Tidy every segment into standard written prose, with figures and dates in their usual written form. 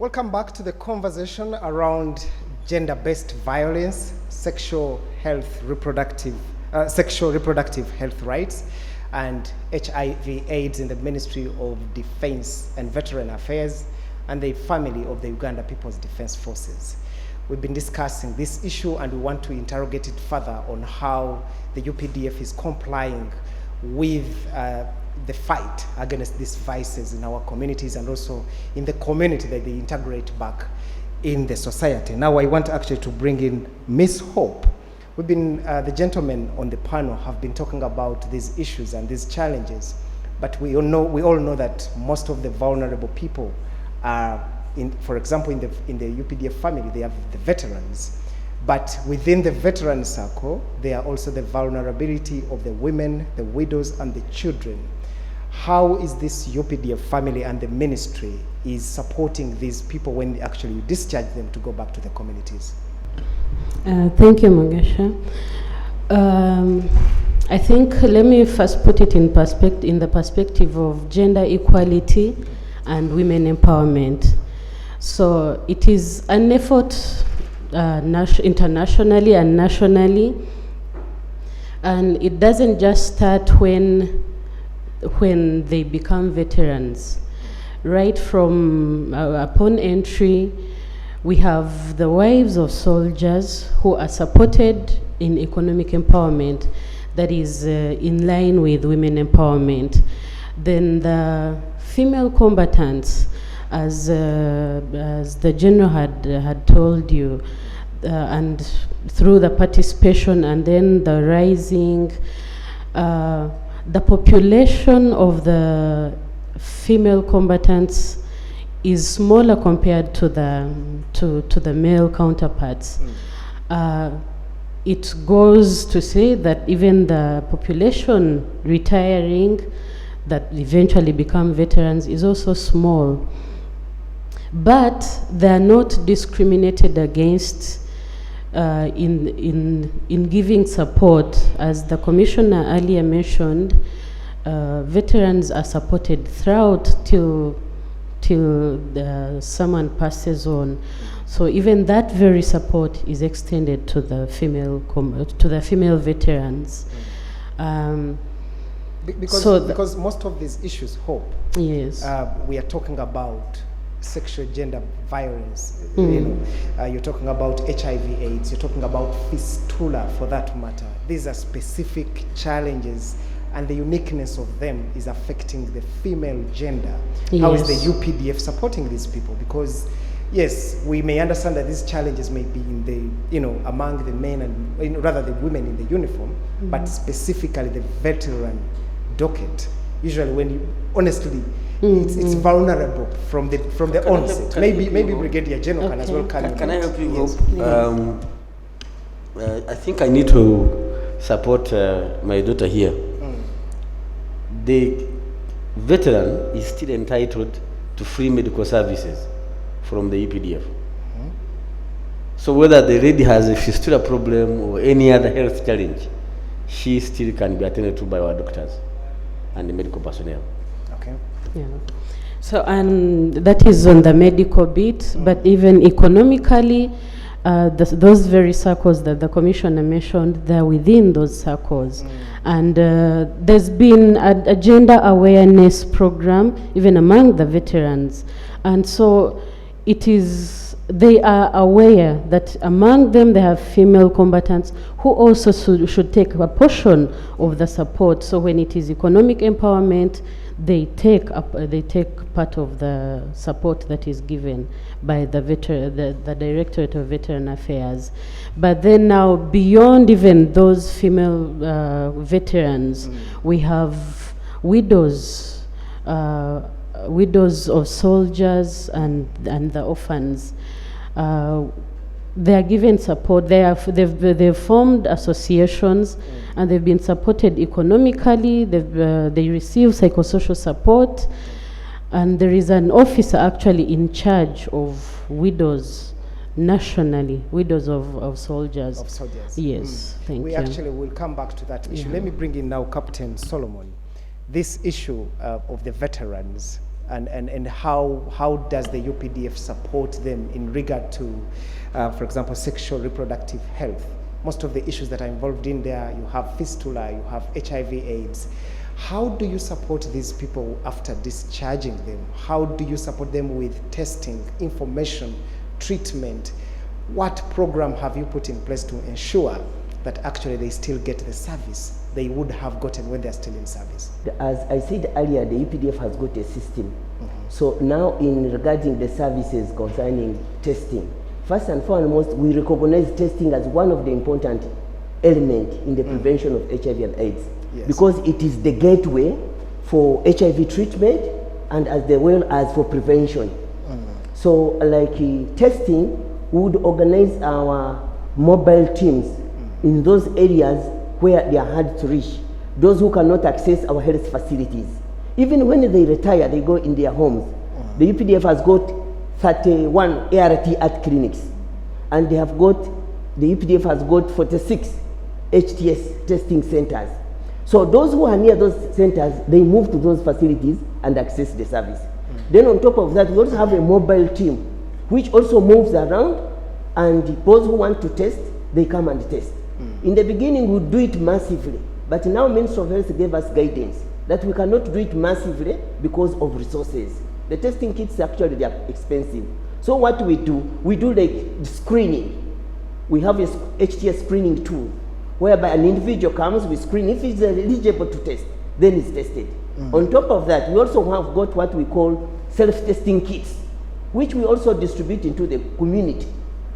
Welcome back to the conversation around gender-based violence, sexual reproductive health rights, and HIV/AIDS in the Ministry of Defense and Veteran Affairs and the family of the Uganda People's Defense Forces. We've been discussing this issue and we want to interrogate it further on how the UPDF is complying with the fight against these vices in our communities and also in the community that they integrate back in the society. Now I want actually to bring in Miss Hope. We've been, the gentlemen on the panel have been talking about these issues and these challenges, but we all know that most of the vulnerable people are, for example, in the UPDF family, they have the veterans. But within the veteran circle, there are also the vulnerability of the women, the widows, and the children. How is this UPDF family and the ministry is supporting these people when they actually discharge them to go back to the communities? Thank you, Mangasha. I think let me first put it in the perspective of gender equality and women empowerment. So it is an effort internationally and nationally, and it doesn't just start when they become veterans. Right from upon entry, we have the wives of soldiers who are supported in economic empowerment that is in line with women empowerment. Then the female combatants, as the general had told you, and through the participation and then the rising, the population of the female combatants is smaller compared to the male counterparts. It goes to say that even the population retiring that eventually become veterans is also small. But they are not discriminated against in giving support. As the commissioner earlier mentioned, veterans are supported throughout till someone passes on. So even that very support is extended to the female veterans. Because most of these issues, Hope, yes, we are talking about sexual gender violence. You're talking about HIV/AIDS, you're talking about fistula for that matter. These are specific challenges and the uniqueness of them is affecting the female gender. Yes. How is the UPDF supporting these people? Because yes, we may understand that these challenges may be in the, among the men and rather the women in the uniform, but specifically the veteran docket. Usually when you, honestly, it's vulnerable from the onset. Maybe Brigadier General can as well come in. Can I help you, Yes. Hope? I think I need to support my daughter here. The veteran is still entitled to free medical services from the UPDF. So whether the lady has a fistula problem or any other health challenge, she still can be attended to by our doctors and the medical personnel. Okay. Yeah. So, and that is on the medical bit, but even economically, those very circles that the commissioner mentioned, they're within those circles. And there's been a gender awareness program even among the veterans. And so they are aware that among them they have female combatants who also should take a portion of the support. So when it is economic empowerment, they take part of the support that is given by the Directorate of Veteran Affairs. But then now, beyond even those female veterans, we have widows of soldiers and the orphans. They are given support. They've formed associations, and they've been supported economically. They receive psychosocial support, and there is an officer actually in charge of widows nationally, widows of soldiers. Of soldiers. Yes, thank you. We actually will come back to that issue. Let me bring in now Captain Solomon. This issue of the veterans and how does the UPDF support them in regard to, for example, sexual reproductive health? Most of the issues that are involved in there, you have fistula, you have HIV/AIDS. How do you support these people after discharging them? How do you support them with testing, information, treatment? What program have you put in place to ensure that actually they still get the service they would have gotten when they're still in service? As I said earlier, the UPDF has got a system. So now in regarding the services concerning testing, first and foremost, we recognize testing as one of the important elements in the prevention of HIV and AIDS. Yes. Because it is the gateway for HIV treatment and as well as for prevention. So like testing, we would organize our mobile teams in those areas where they are hard to reach, those who cannot access our health facilities. Even when they retire, they go in their homes. The UPDF has got 31 ART clinics, and the UPDF has got 46 HTS testing centers. So those who are near those centers, they move to those facilities and access the service. Then on top of that, we also have a mobile team, which also moves around, and those who want to test, they come and test. In the beginning, we do it massively, but now Ministry of Health gave us guidance that we cannot do it massively because of resources. The testing kits actually, they are expensive. So what we do like screening. We have a HTS screening tool, whereby an individual comes, we screen. If he's eligible to test, then he's tested. On top of that, we also have got what we call self-testing kits, which we also distribute into the community.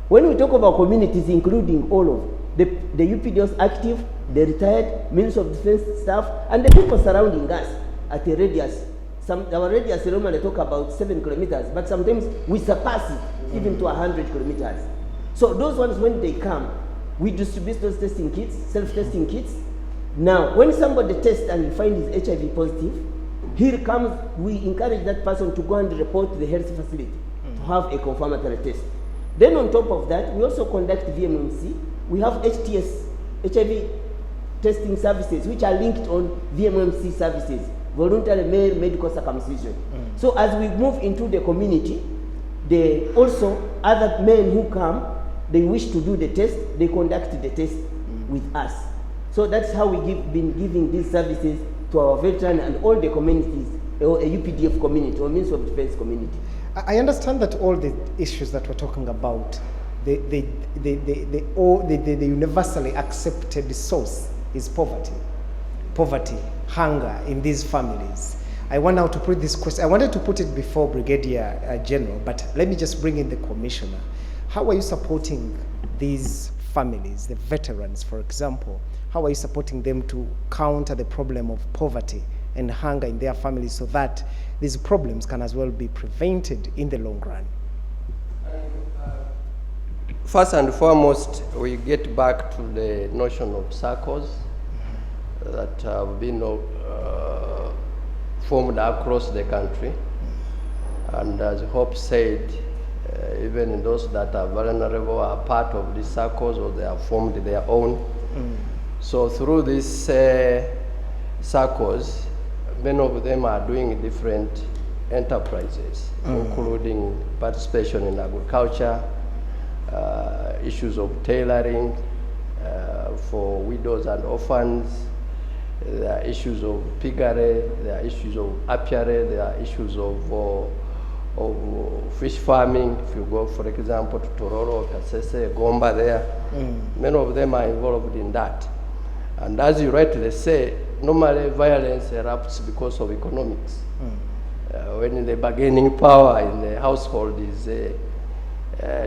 When we talk about communities, including all of the UPDF active, the retired, Ministry of Defense staff, and the people surrounding us at a radius. Our radius normally talk about 7 kilometers, but sometimes we surpass it even to 100 kilometers. So those ones, when they come, we distribute those testing kits, self-testing kits. Now, when somebody tests and finds he's HIV positive, here comes, we encourage that person to go and report to the health facility to have a confirmatory test. Then on top of that, we also conduct VMMC. We have HTS, HIV testing services, which are linked on VMMC services, voluntary male medical circumcision. So as we move into the community, also other men who come, they wish to do the test, they conduct the test with us. So that's how we've been giving these services to our veteran and all the communities, or a UPDF community, or Ministry of Defense community. I understand that all the issues that we're talking about, the universally accepted source is poverty. Poverty, hunger in these families. I want now to put this question, I wanted to put it before Brigadier General, but let me just bring in the Commissioner. How are you supporting these families, the veterans, for example? How are you supporting them to counter the problem of poverty and hunger in their families so that these problems can as well be prevented in the long run? First and foremost, we get back to the notion of circles that have been formed across the country. And as Hope said, even those that are vulnerable are part of these circles, or they have formed their own. So through these circles, many of them are doing different enterprises, including participation in agriculture, issues of tailoring for widows and orphans. There are issues of piggery, there are issues of apiary, there are issues of fish farming. If you go, for example, to Tororo, Kasese, Gomba there, many of them are involved in that. And as you rightly say, normally violence erupts because of economics. When the bargaining power in the household is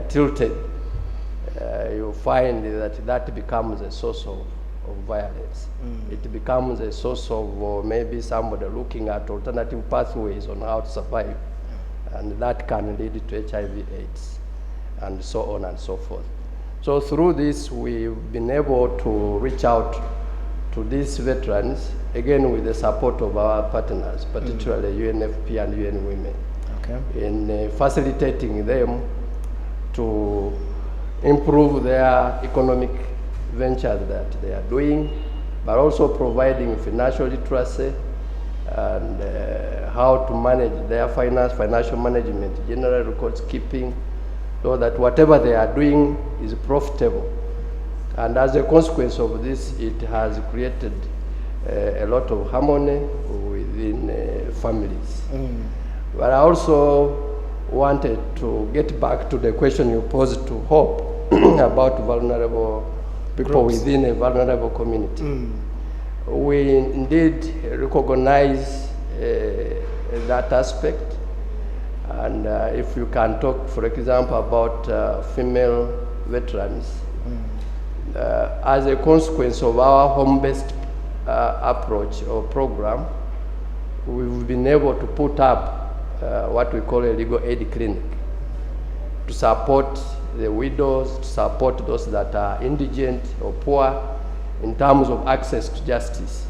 tilted, you find that becomes a source of violence. It becomes a source of maybe somebody looking at alternative pathways on how to survive. And that can lead to HIV/AIDS, and so on and so forth. So through this, we've been able to reach out to these veterans, again with the support of our partners, particularly UNFP and UN Women, in facilitating them to improve their economic ventures that they are doing, but also providing financial literacy, and how to manage their financial management, general records keeping, so that whatever they are doing is profitable. And as a consequence of this, it has created a lot of harmony within families. But I also wanted to get back to the question you posed to Hope about vulnerable people within a vulnerable community. We indeed recognize that aspect, and if you can talk, for example, about female veterans, as a consequence of our home-based approach or program, we've been able to put up what we call a legal aid clinic to support the widows, to support those that are indigent or poor in terms of access to justice,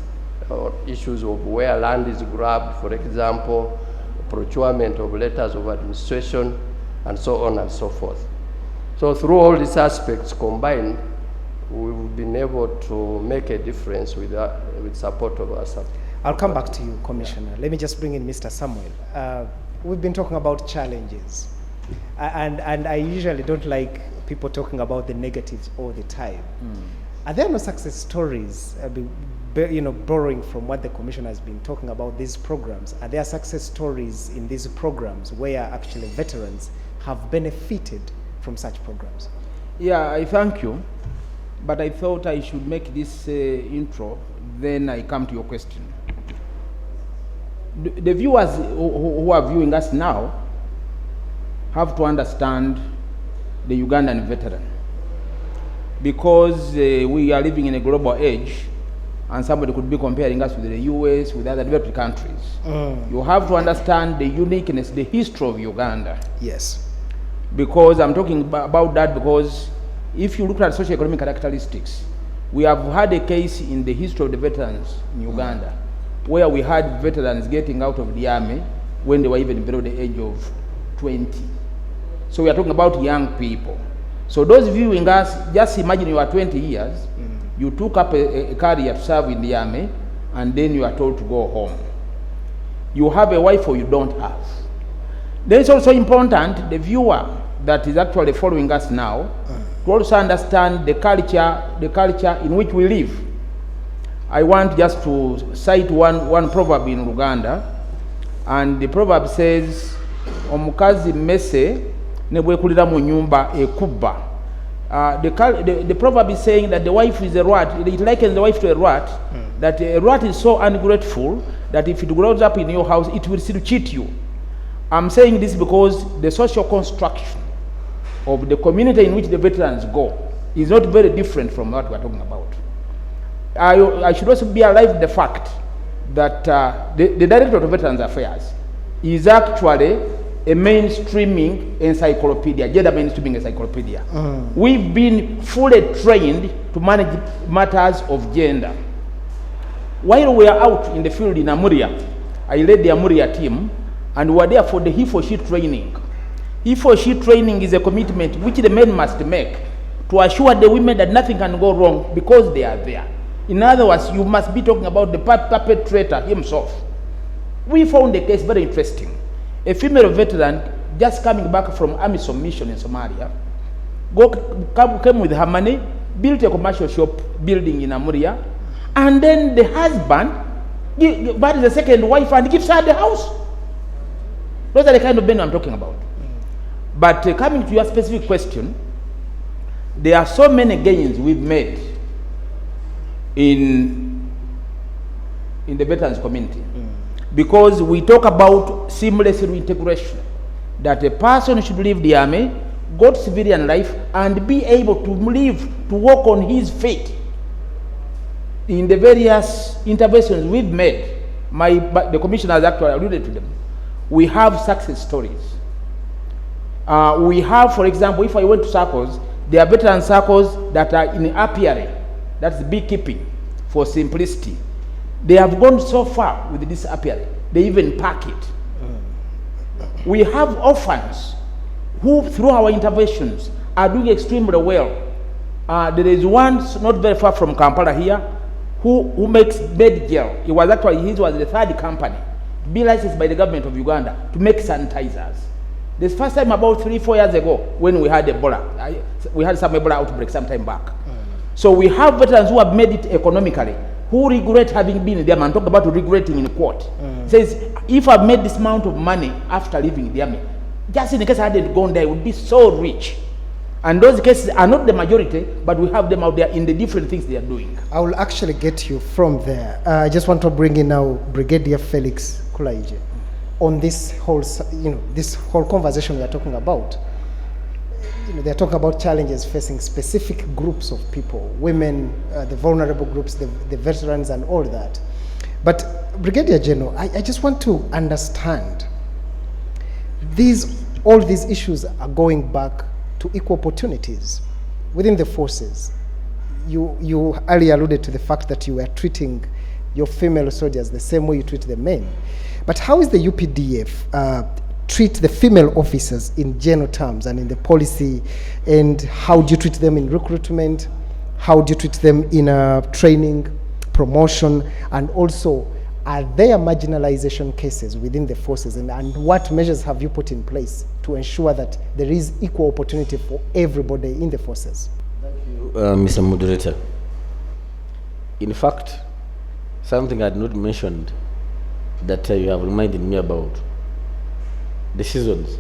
or issues of where land is grabbed, for example, procurement of letters of administration, and so on and so forth. So through all these aspects combined, we've been able to make a difference with support of our support. I'll come back to you, Commissioner. Let me just bring in Mr. Samuel. We've been talking about challenges, and I usually don't like people talking about the negatives all the time. Are there no success stories, borrowing from what the Commissioner has been talking about these programs? Are there success stories in these programs where actually veterans have benefited from such programs? Yeah, I thank you, but I thought I should make this intro, then I come to your question. The viewers who are viewing us now have to understand the Ugandan veteran, because we are living in a global age, and somebody could be comparing us with the US, with other developed countries. You have to understand the uniqueness, the history of Uganda. Yes. Because I'm talking about that because if you look at socioeconomic characteristics, we have had a case in the history of the veterans in Uganda where we had veterans getting out of the army when they were even below the age of 20. So we are talking about young people. So those viewing us, just imagine you are 20 years, you took up a career to serve in the army, and then you are told to go home. You have a wife or you don't have. Then it's also important, the viewer that is actually following us now, to also understand the culture in which we live. I want just to cite one proverb in Uganda, and the proverb says, omukazi mmese nebwekulira mu nyumba ekubba. The proverb is saying that the wife is a rat. It likens the wife to a rat, that a rat is so ungrateful that if it grows up in your house, it will still cheat you. I'm saying this because the social construction of the community in which the veterans go is not very different from what we're talking about. I should also be alive to the fact that the Director of Veterans Affairs is actually a mainstreaming encyclopedia, gender mainstreaming encyclopedia. We've been fully trained to manage matters of gender. While we are out in the field in Amuria, I led the Amuria team, and we were there for the he for she training. He for she training is a commitment which the men must make to assure the women that nothing can go wrong because they are there. In other words, you must be talking about the perpetrator himself. We found the case very interesting. A female veteran just coming back from AMISOM mission in Somalia, came with her money, built a commercial shop building in Amuria, and then the husband marries the second wife and gives her the house. Those are the kind of men I'm talking about. But coming to your specific question, there are so many gains we've made in the veterans community. Because we talk about seamless reintegration, that a person should leave the army, go to civilian life, and be able to live, to walk on his feet. In the various interventions we've made, the commissioner has actually alluded to them. We have success stories. We have, for example, if I went to circles, there are veteran circles that are in apiary, that's beekeeping for simplicity. They have gone so far with this apiary, they even pack it. We have orphans who, through our interventions, are doing extremely well. There is one not very far from Kampala here, who makes Medgel. It was actually, his was the third company to be licensed by the government of Uganda to make sanitizers. This first time about 3-4 years ago when we had Ebola. We had some Ebola outbreak some time back. So we have veterans who have made it economically, who regret having been in the army, and talk about regretting in court. Says, if I've made this amount of money after leaving the army, just in case I hadn't gone there, I would be so rich. And those cases are not the majority, but we have them out there in the different things they are doing. I will actually get you from there. I just want to bring in now Brigadier Felix Kulaije on this whole, this whole conversation we are talking about. They are talking about challenges facing specific groups of people, women, the vulnerable groups, the veterans, and all that. But Brigadier General, I just want to understand, all these issues are going back to equal opportunities within the forces. You earlier alluded to the fact that you were treating your female soldiers the same way you treat the men. But how is the UPDF treat the female officers in general terms and in the policy, and how do you treat them in recruitment? How do you treat them in training, promotion, and also are there marginalization cases within the forces, and what measures have you put in place to ensure that there is equal opportunity for everybody in the forces? Thank you, Mr. Moderator. In fact, something I had not mentioned that you have reminded me about, the seasons.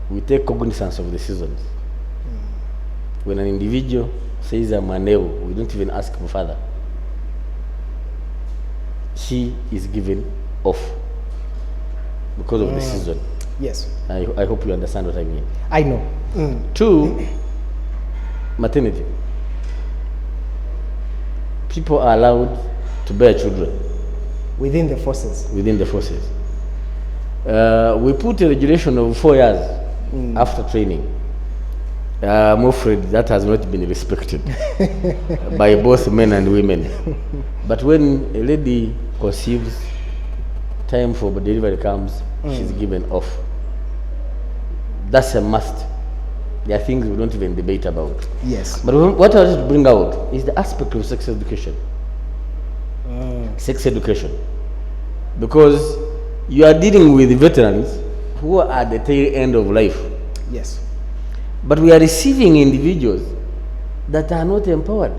We take cognizance of the seasons. When an individual says I'm a neo, we don't even ask for further. She is given off because of the season. Yes. I hope you understand what I mean. I know. 2, maternity. People are allowed to bear children. Within the forces. Within the forces. We put a regulation of 4 years after training. I'm afraid that has not been respected by both men and women. But when a lady conceives, time for delivery comes, she's given off. That's a must. There are things we don't even debate about. Yes. But what I want to bring out is the aspect of sex education. Sex education. Because you are dealing with veterans who are at the tail end of life. Yes. But we are receiving individuals that are not empowered.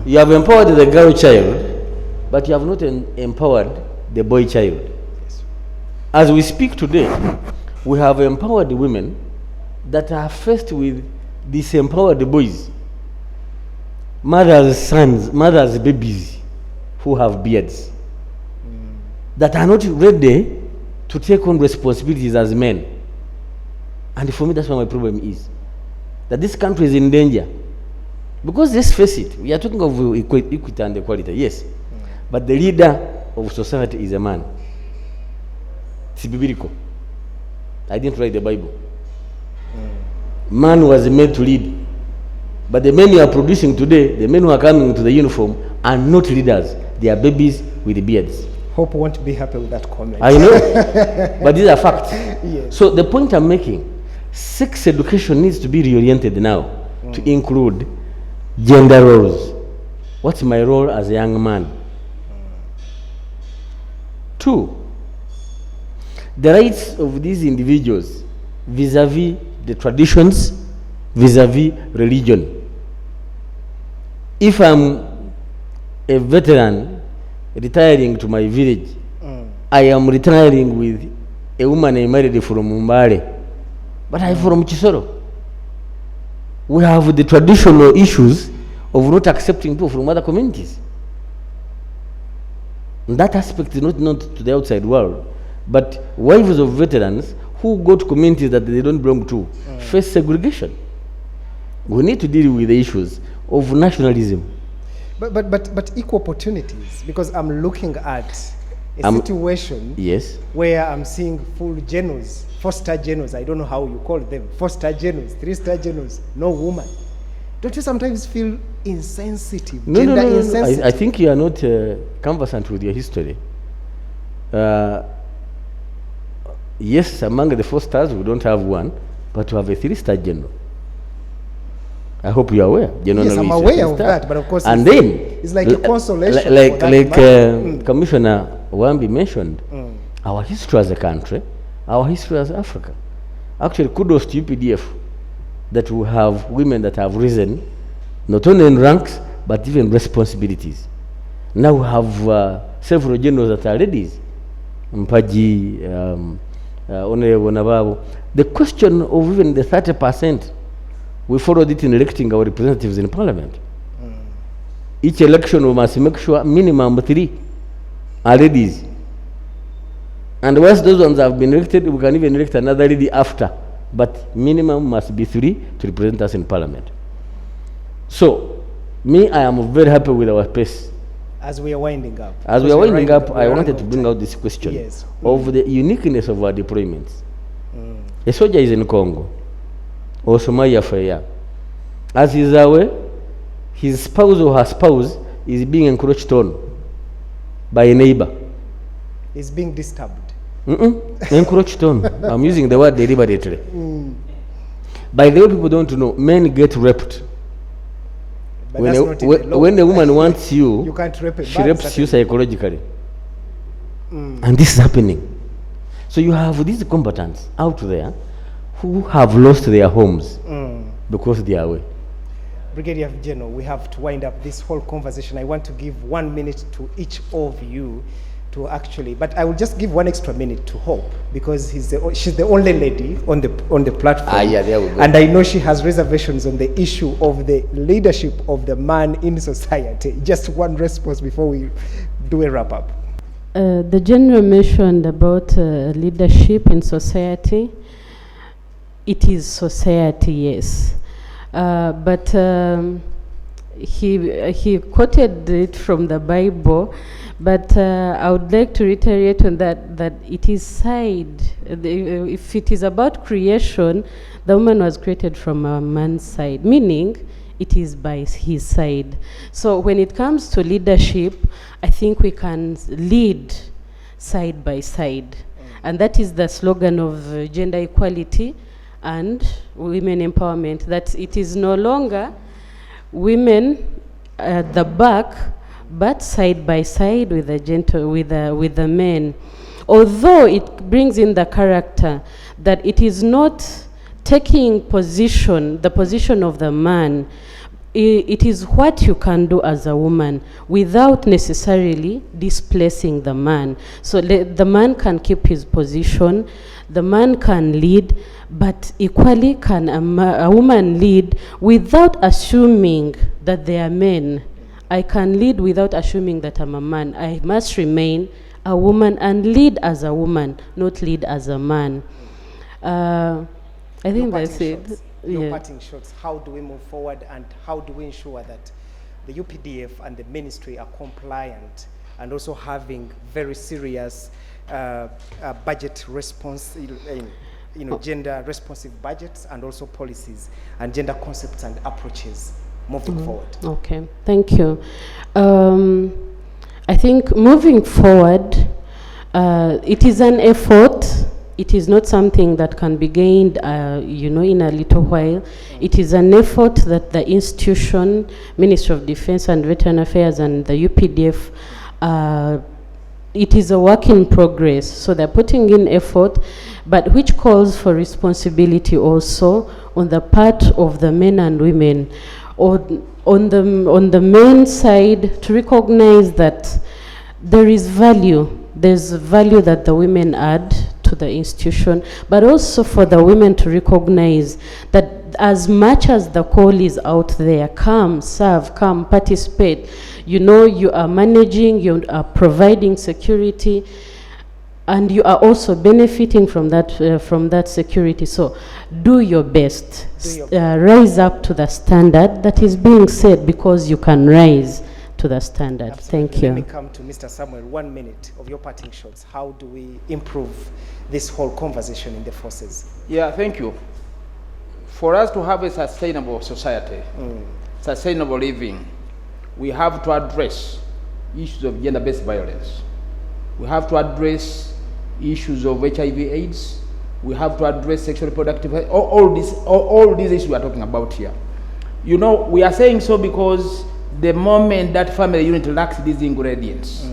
You have empowered the girl child, but you have not empowered the boy child. Yes. As we speak today, we have empowered women that are faced with disempowered boys, mothers' sons, mothers' babies who have beards, that are not ready to take on responsibilities as men. And for me, that's what my problem is. That this country is in danger. Because let's face it, we are talking of equity and equality, yes. But the leader of society is a man. It's biblical. I didn't write the Bible. Man was made to lead. But the men you are producing today, the men who are coming to the uniform, are not leaders. They are babies with beards. Hope won't be happy with that comment. I know, but these are facts. Yes. So the point I'm making, sex education needs to be reoriented now to include gender roles. What's my role as a young man? 2, the rights of these individuals vis-a-vis the traditions, vis-a-vis religion. If I'm a veteran retiring to my village, I am retiring with a woman I married from Mbale, but I'm from Chisoro. We have the traditional issues of not accepting people from other communities. And that aspect is not known to the outside world, but wives of veterans who go to communities that they don't belong to face segregation. We need to deal with the issues of nationalism. But equal opportunities, because I'm looking at a situation where I'm seeing full generals, 4-star generals, I don't know how you call them, 4-star generals, 3-star generals, no woman. Don't you sometimes feel insensitive? No. Insensitive? I think you are not conversant with your history. Yes, among the 4 stars we don't have one, but we have a 3-star general. I hope you are aware. Yes, I'm aware of that, but of course, and it's then it's like a consolation. like for that Commissioner Wambi mentioned, our history as a country, our history as Africa. Actually, kudos to UPDF that we have women that have risen, not only in ranks, but even responsibilities. Now we have several generals that are ladies. Mpaji, Honorable Nababu. The question of even the 30%, we followed it in electing our representatives in parliament. Each election we must make sure minimum 3 are ladies. And once those ones have been elected, we can even elect another lady after. But minimum must be 3 to represent us in parliament. So, me, I am very happy with our pace. As we are winding up. As we are winding up, I wanted to bring out this question Yes. of the uniqueness of our deployments. A soldier is in Congo, or Somalia for a year. As he is away, his spouse or her spouse is being encroached on by a neighbor. Is being disturbed. Encroached on. I'm using the word deliberately. By the way, people don't know, men get raped. But When that's a, not in the law. when a woman wants you, You can't rape a she man, rapes you certainly. psychologically. And this is happening. So you have these combatants out there who have lost their homes because they are away. Brigadier General, we have to wind up this whole conversation. I want to give 1 minute to each of you to actually, but I will just give 1 extra minute to Hope because she's the only lady on the platform. Yeah, there we go. And I know she has reservations on the issue of the leadership of the man in society. Just one response before we do a wrap up. The general mentioned about leadership in society. It is society, yes. But he quoted it from the Bible, but I would like to reiterate on that it is side. If it is about creation, the woman was created from a man's side, meaning it is by his side. So when it comes to leadership, I think we can lead side by side. And that is the slogan of gender equality and women empowerment, that it is no longer women at the back, but side by side with the men. Although it brings in the character that it is not taking the position of the man, it is what you can do as a woman without necessarily displacing the man. So the man can keep his position, the man can lead, but equally can a woman lead without assuming that they are men. I can lead without assuming that I'm a man. I must remain a woman and lead as a woman, not lead as a man. I think that's it. Your parting shots. How do we move forward, and how do we ensure that the UPDF and the ministry are compliant and also having very serious budget response, gender responsive budgets and also policies and gender concepts and approaches moving forward? Okay, thank you. I think moving forward, it is an effort. It is not something that can be gained, in a little while. It is an effort that the institution, Ministry of Defense and Veteran Affairs and the UPDF, it is a work in progress. So they're putting in effort, but which calls for responsibility also on the part of the men and women. On the men side, to recognize that there is value. There's value that the women add to the institution, but also for the women to recognize that as much as the call is out there, come, serve, come, participate. You are managing, you are providing security, and you are also benefiting from that security. So do your best. Rise up to the standard that is being set, because you can rise to the standard. Absolutely. Thank you. Let me come to Mr. Samuel. 1 minute of your parting shots. How do we improve this whole conversation in the forces? Yeah, thank you. For us to have a sustainable society, sustainable living, we have to address issues of gender-based violence. We have to address issues of HIV/AIDS. We have to address sexual reproductive health. All these issues we are talking about here. You know, we are saying so because the moment that family unit lacks these ingredients,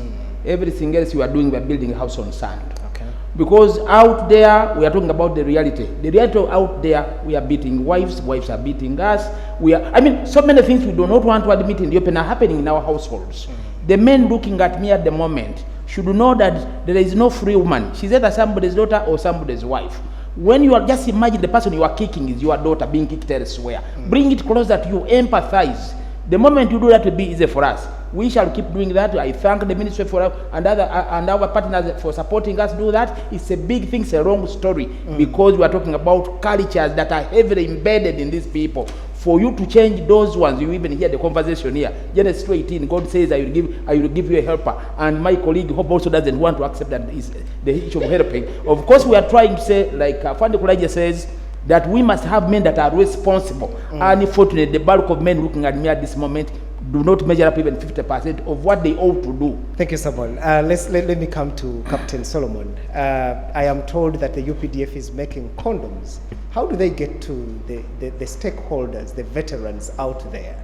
everything else you are doing, we are building a house on sand. Okay. Because out there, we are talking about the reality. The reality out there, we are beating wives, wives are beating us. I mean, so many things we do not want to admit in the open are happening in our households. The men looking at me at the moment should know that there is no free woman. She's either somebody's daughter or somebody's wife. When you are, just imagine the person you are kicking is your daughter being kicked elsewhere. Bring it closer to you, empathize. The moment you do that, will be easy for us. We shall keep doing that. I thank the ministry for and our partners for supporting us do that. It's a big thing, it's a wrong story, because we are talking about cultures that are heavily embedded in these people. For you to change those ones, you even hear the conversation here. Genesis 2:18, God says, I will give you a helper. And my colleague Hope also doesn't want to accept that is the issue of helping. Of course, we are trying to say, like Fandi Kulaija says, that we must have men that are responsible. Unfortunately, the bulk of men looking at me at this moment do not measure up even 50% of what they ought to do. Thank you, Samuel. Let me come to Captain Solomon. I am told that the UPDF is making condoms. How do they get to the stakeholders, the veterans out there?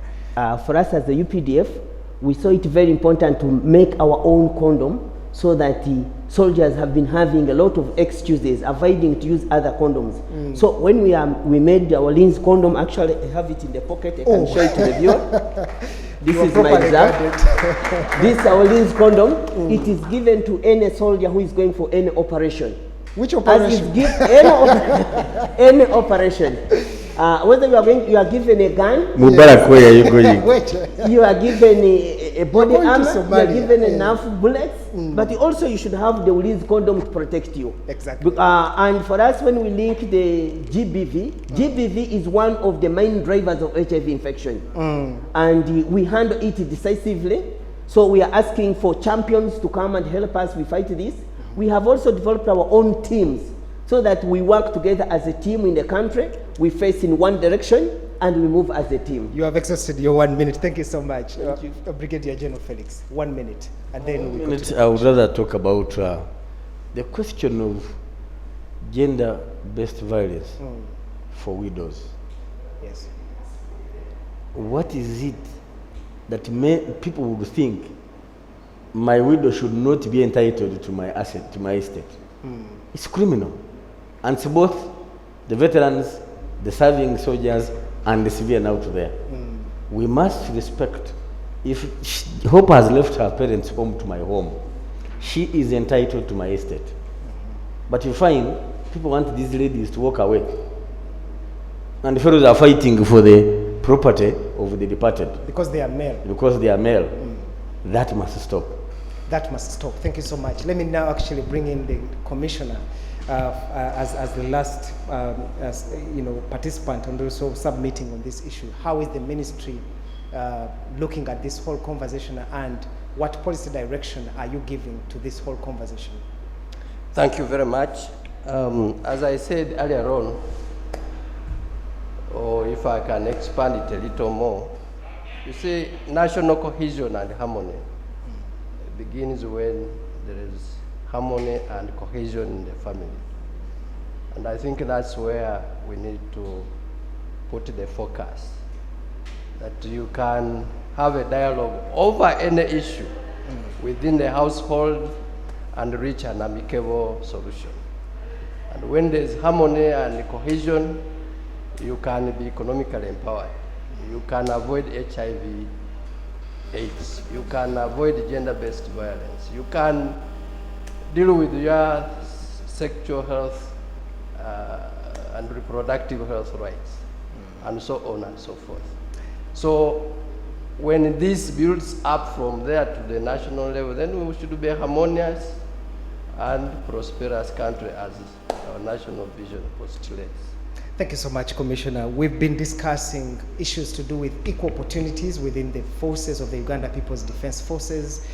For us as the UPDF, we saw it very important to make our own condom, so that the soldiers have been having a lot of excuses, avoiding to use other condoms. So when we made our Lynn's condom, actually I have it in the pocket, I can show it to the viewer. This is my exact. This is our Lynn's condom. It is given to any soldier who is going for any operation. Which operation? Any operation. Whether you are given a gun, Mubarak, where are you going? Wait. you are given a body You're going to armor, you are Somalia. given enough bullets, but also you should have the Lynn's condom to protect you. Exactly. And for us, when we link the GBV is one of the main drivers of HIV infection. And we handle it decisively. So we are asking for champions to come and help us. We fight this. We have also developed our own teams, so that we work together as a team in the country. We face in one direction and we move as a team. You have exhausted your 1 minute. Thank you so much. Brigadier General Felix, 1 minute. And then we continue. I would rather talk about the question of gender-based violence for widows. Yes. What is it that people would think my widow should not be entitled to my asset, to my estate? It's criminal. And it's both the veterans, the serving soldiers, and the civilian out there. We must respect. If Hope has left her parents' home to my home, she is entitled to my estate. But you find people want these ladies to walk away. And the fellows are fighting for the property of the departed. Because they are male. Because they are male. That must stop. That must stop. Thank you so much. Let me now actually bring in the commissioner as the last participant and also submitting on this issue. How is the ministry looking at this whole conversation, and what policy direction are you giving to this whole conversation? Thank you very much. As I said earlier on, or if I can expand it a little more, you see, national cohesion and harmony begins when there is harmony and cohesion in the family. And I think that's where we need to put the focus, that you can have a dialogue over any issue within the household and reach an amicable solution. And when there's harmony and cohesion, you can be economically empowered. You can avoid HIV, AIDS. You can avoid gender-based violence. You can deal with your sexual health and reproductive health rights, and so on and so forth. So when this builds up from there to the national level, then we should be a harmonious and prosperous country, as our national vision postulates. Thank you so much, Commissioner. We've been discussing issues to do with equal opportunities within the forces of the Uganda People's Defense Forces,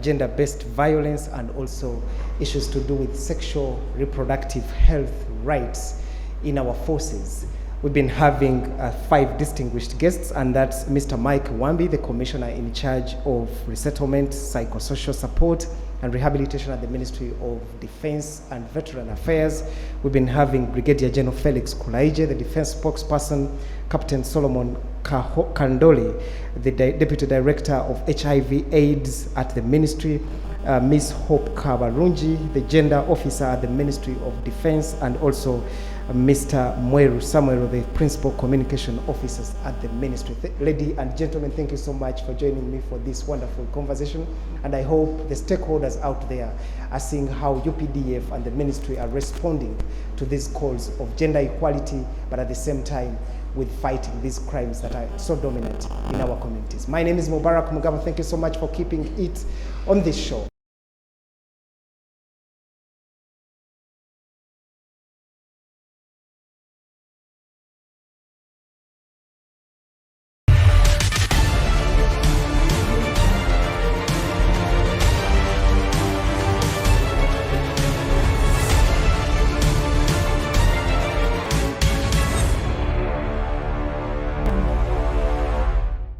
gender-based violence, and also issues to do with sexual reproductive health rights in our forces. We've been having 5 distinguished guests, and that's Mr. Mike Wambi, the Commissioner in charge of Resettlement, Psychosocial Support, and Rehabilitation at the Ministry of Defense and Veteran Affairs. We've been having Brigadier General Felix Kulaija, the Defense Spokesperson, Captain Solomon Kandoli, the Deputy Director of HIV/AIDS at the Ministry, Ms. Hope Kabarunji, the Gender Officer at the Ministry of Defense, and also Mr. Mweru Samuel, the Principal Communication Officers at the Ministry. Ladies and gentlemen, thank you so much for joining me for this wonderful conversation, and I hope the stakeholders out there are seeing how UPDF and the Ministry are responding to these calls of gender equality, but at the same time with fighting these crimes that are so dominant in our communities. My name is Mubarak Mugaba. Thank you so much for keeping it on this show.